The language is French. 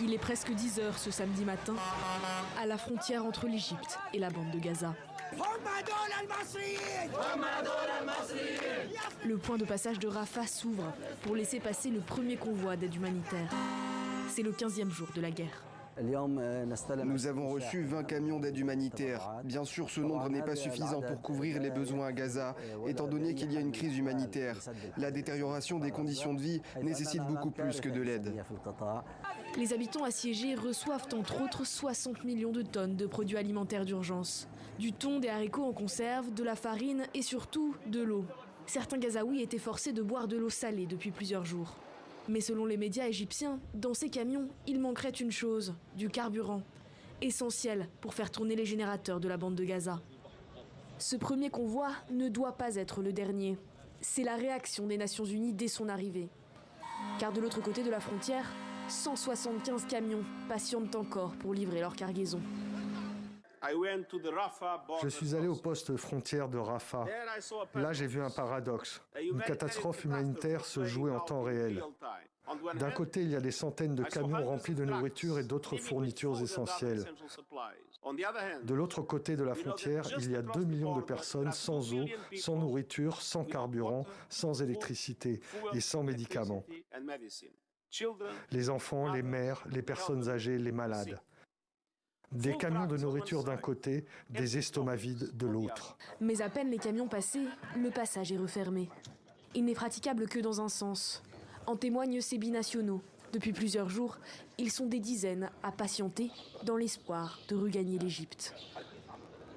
Il est presque 10 h ce samedi matin, à la frontière entre l'Égypte et la bande de Gaza. Le point de passage de Rafah s'ouvre pour laisser passer le premier convoi d'aide humanitaire. C'est le 15e jour de la guerre. Nous avons reçu 20 camions d'aide humanitaire. Bien sûr, ce nombre n'est pas suffisant pour couvrir les besoins à Gaza, étant donné qu'il y a une crise humanitaire. La détérioration des conditions de vie nécessite beaucoup plus que de l'aide. Les habitants assiégés reçoivent entre autres 60 millions de tonnes de produits alimentaires d'urgence. Du thon, des haricots en conserve, de la farine et surtout de l'eau. Certains Gazaouis étaient forcés de boire de l'eau salée depuis plusieurs jours. Mais selon les médias égyptiens, dans ces camions, il manquerait une chose, du carburant, essentiel pour faire tourner les générateurs de la bande de Gaza. Ce premier convoi ne doit pas être le dernier. C'est la réaction des Nations Unies dès son arrivée. Car de l'autre côté de la frontière, 175 camions patientent encore pour livrer leur cargaison. Je suis allé au poste frontière de Rafah. Là, j'ai vu un paradoxe. Une catastrophe humanitaire se jouait en temps réel. D'un côté, il y a des centaines de camions remplis de nourriture et d'autres fournitures essentielles. De l'autre côté de la frontière, il y a 2 millions de personnes sans eau, sans nourriture, sans carburant, sans électricité et sans médicaments. Les enfants, les mères, les personnes âgées, les malades. Des camions de nourriture d'un côté, des estomacs vides de l'autre. Mais à peine les camions passés, le passage est refermé. Il n'est praticable que dans un sens. En témoignent ces binationaux. Depuis plusieurs jours, ils sont des dizaines à patienter dans l'espoir de regagner l'Égypte.